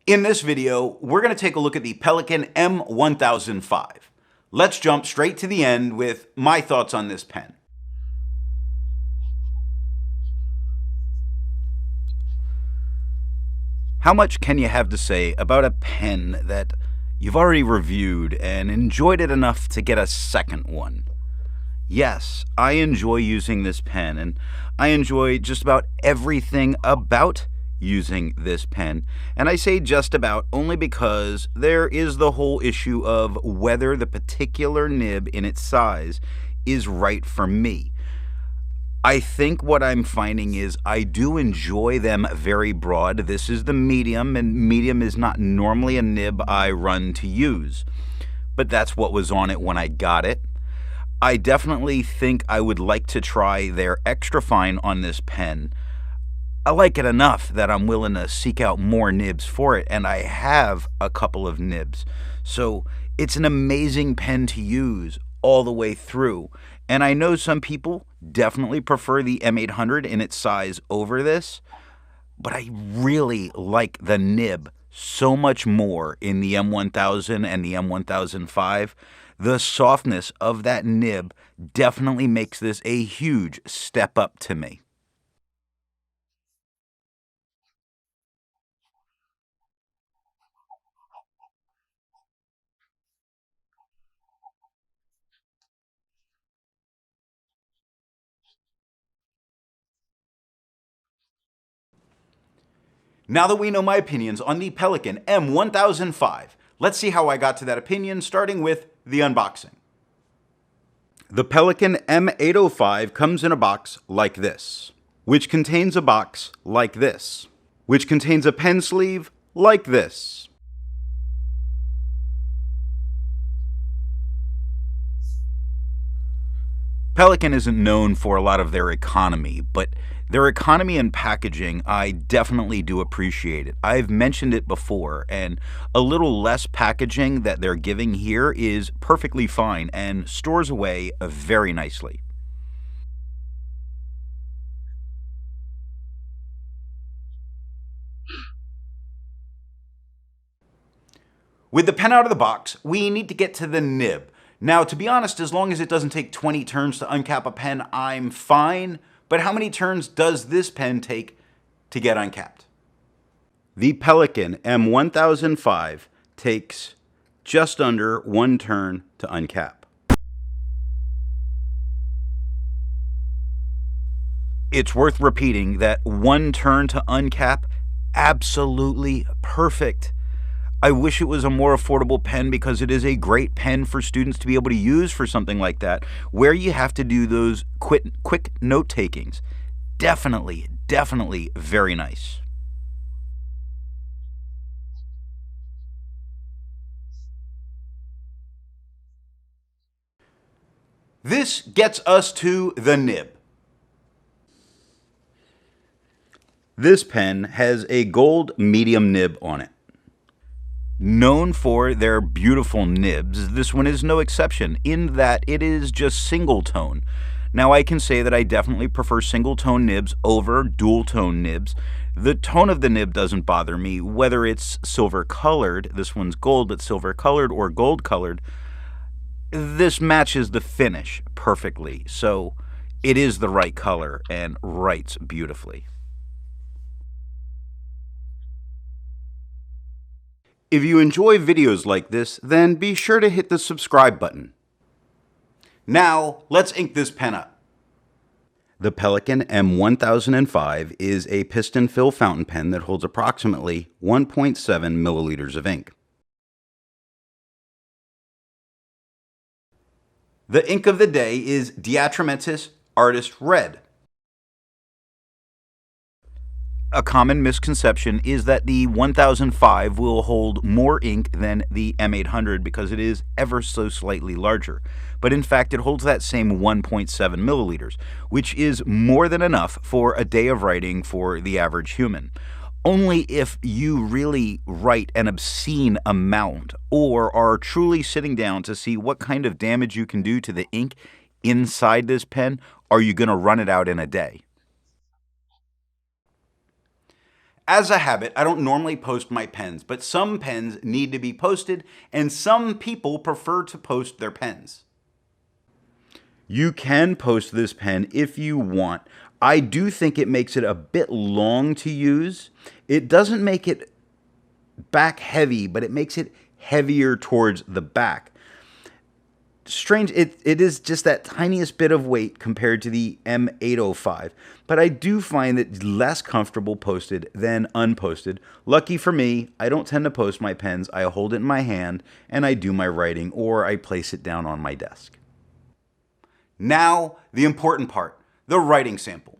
In this video, we're going to take a look at the Pelikan M1005. Let's jump straight to the end with my thoughts on this pen. How much can you have to say about a pen that you've already reviewed and enjoyed it enough to get a second one? Yes, I enjoy using this pen, and I enjoy just about everything about using this pen. And I say just about only because there is the whole issue of whether the particular nib in its size is right for me. I think what I'm finding is I do enjoy them very broad. This is the medium, and medium is not normally a nib I run to use, but that's what was on it when I got it. I definitely think I would like to try their extra fine on this pen. I like it enough that I'm willing to seek out more nibs for it, and I have a couple of nibs. So it's an amazing pen to use all the way through. And I know some people definitely prefer the M800 in its size over this, but I really like the nib so much more in the M1000 and the M1005. The softness of that nib definitely makes this a huge step up to me. Now that we know my opinions on the Pelikan M1005, let's see how I got to that opinion, starting with the unboxing. The Pelikan M805 comes in a box like this, which contains a box like this, which contains a pen sleeve like this. Pelikan isn't known for a lot of their economy, but their economy and packaging, I definitely do appreciate it. I've mentioned it before, and a little less packaging that they're giving here is perfectly fine and stores away very nicely. With the pen out of the box, we need to get to the nib. Now, to be honest, as long as it doesn't take 20 turns to uncap a pen, I'm fine. But how many turns does this pen take to get uncapped? The Pelikan M1005 takes just under 1 turn to uncap. It's worth repeating that 1 turn to uncap, absolutely perfect. I wish it was a more affordable pen because it is a great pen for students to be able to use for something like that, where you have to do those quick note takings. Definitely very nice. This gets us to the nib. This pen has a gold medium nib on it. Known for their beautiful nibs, this one is no exception in that it is just single tone. Now I can say that I definitely prefer single tone nibs over dual tone nibs. The tone of the nib doesn't bother me, whether it's silver colored, this one's gold but silver colored, or gold colored. This matches the finish perfectly, so it is the right color and writes beautifully. If you enjoy videos like this, then be sure to hit the subscribe button. Now, let's ink this pen up. The Pelikan M1005 is a piston fill fountain pen that holds approximately 1.7 milliliters of ink. The ink of the day is Diatramentis Artist Red. A common misconception is that the 1005 will hold more ink than the M800 because it is ever so slightly larger. But in fact, it holds that same 1.7 milliliters, which is more than enough for a day of writing for the average human. Only if you really write an obscene amount or are truly sitting down to see what kind of damage you can do to the ink inside this pen are you going to run it out in a day. As a habit, I don't normally post my pens, but some pens need to be posted, and some people prefer to post their pens. You can post this pen if you want. I do think it makes it a bit long to use. It doesn't make it back heavy, but it makes it heavier towards the back. Strange, it is just that tiniest bit of weight compared to the M805, but I do find it less comfortable posted than unposted. Lucky for me, I don't tend to post my pens. I hold it in my hand and I do my writing, or I place it down on my desk. Now, the important part, the writing sample.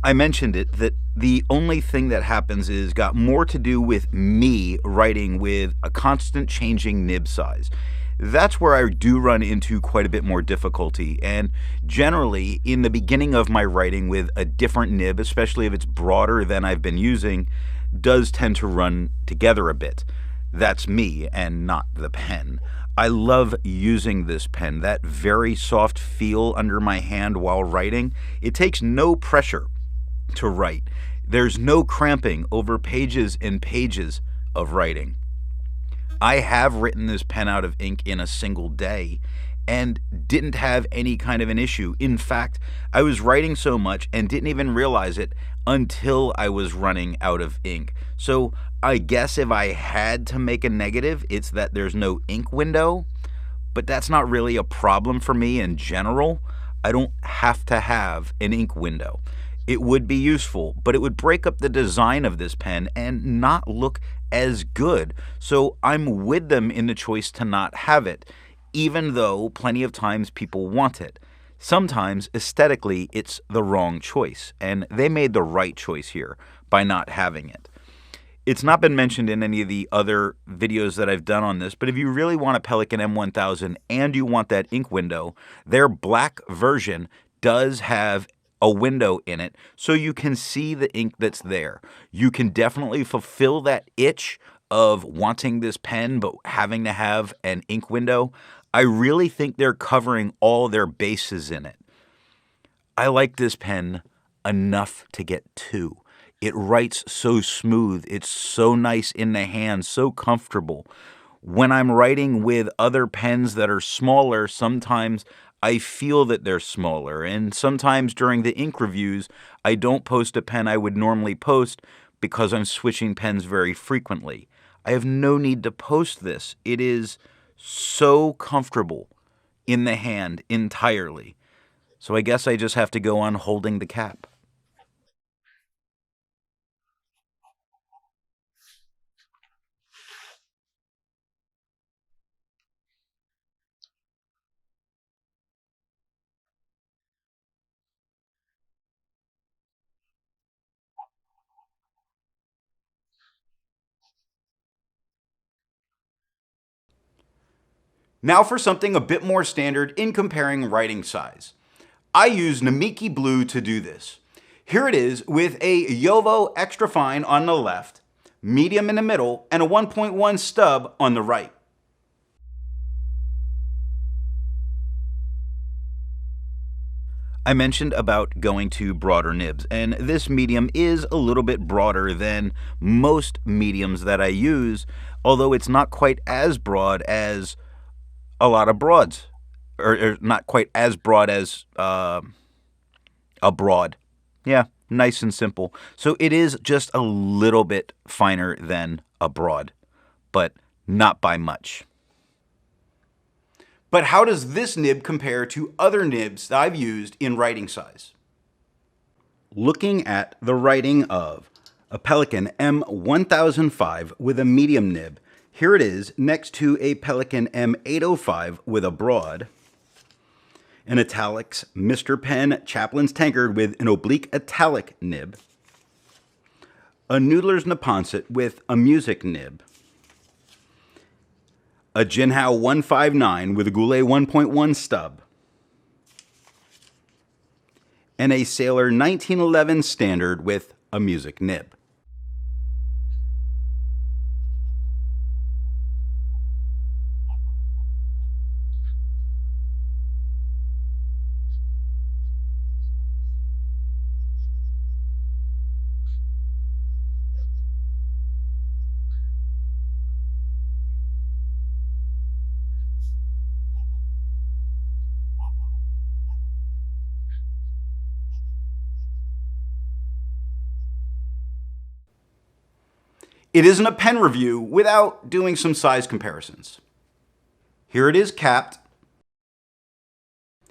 I mentioned it that the only thing that happens is got more to do with me writing with a constant changing nib size. That's where I do run into quite a bit more difficulty, and generally in the beginning of my writing with a different nib, especially if it's broader than I've been using, does tend to run together a bit. That's me and not the pen. I love using this pen, that very soft feel under my hand while writing. It takes no pressure to write. There's no cramping over pages and pages of writing. I have written this pen out of ink in a single day and didn't have any kind of an issue. In fact, I was writing so much and didn't even realize it until I was running out of ink. So I guess if I had to make a negative, it's that there's no ink window, but that's not really a problem for me in general. I don't have to have an ink window. It would be useful, but it would break up the design of this pen and not look as good. So I'm with them in the choice to not have it, even though plenty of times people want it. Sometimes, aesthetically, it's the wrong choice, and they made the right choice here by not having it. It's not been mentioned in any of the other videos that I've done on this, but if you really want a Pelikan M1000 and you want that ink window, their black version does have a window in it so you can see the ink that's there. You can definitely fulfill that itch of wanting this pen but having to have an ink window. I really think they're covering all their bases in it. I like this pen enough to get two. It writes so smooth. It's so nice in the hand, so comfortable. When I'm writing with other pens that are smaller, sometimes I feel that they're smaller, and sometimes during the ink reviews, I don't post a pen I would normally post because I'm switching pens very frequently. I have no need to post this. It is so comfortable in the hand entirely. So I guess I just have to go on holding the cap. Now for something a bit more standard in comparing writing size. I use Namiki Blue to do this. Here it is with a Yovo extra fine on the left, medium in the middle, and a 1.1 stub on the right. I mentioned about going to broader nibs, and this medium is a little bit broader than most mediums that I use, although it's not quite as broad as a lot of broads, or not quite as broad as a broad. Yeah, nice and simple. So it is just a little bit finer than a broad, but not by much. But how does this nib compare to other nibs that I've used in writing size? Looking at the writing of a Pelikan M1005 with a medium nib, here it is next to a Pelikan M805 with a broad, an Italics Mr. Pen Chaplin's Tankard with an oblique italic nib, a Noodler's Neponset with a music nib, a Jinhao 159 with a Goulet 1.1 stub, and a Sailor 1911 Standard with a music nib. It isn't a pen review without doing some size comparisons. Here it is capped.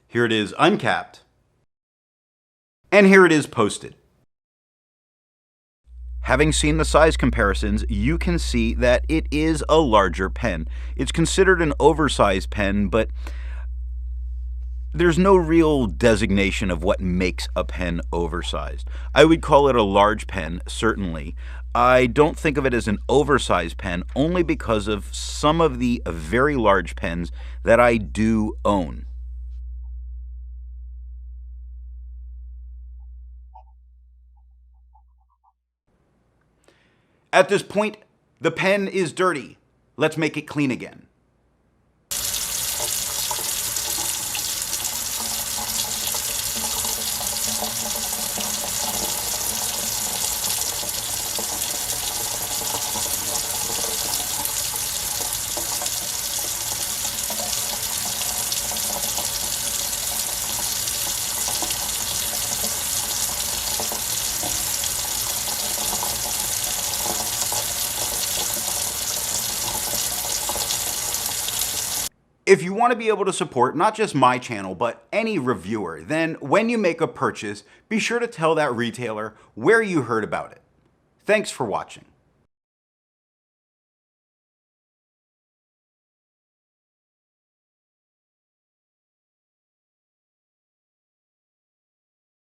Here it is uncapped. And here it is posted. Having seen the size comparisons, you can see that it is a larger pen. It's considered an oversized pen, but there's no real designation of what makes a pen oversized. I would call it a large pen, certainly. I don't think of it as an oversized pen only because of some of the very large pens that I do own. At this point, the pen is dirty. Let's make it clean again. If you want to be able to support not just my channel, but any reviewer, then when you make a purchase, be sure to tell that retailer where you heard about it. Thanks for watching.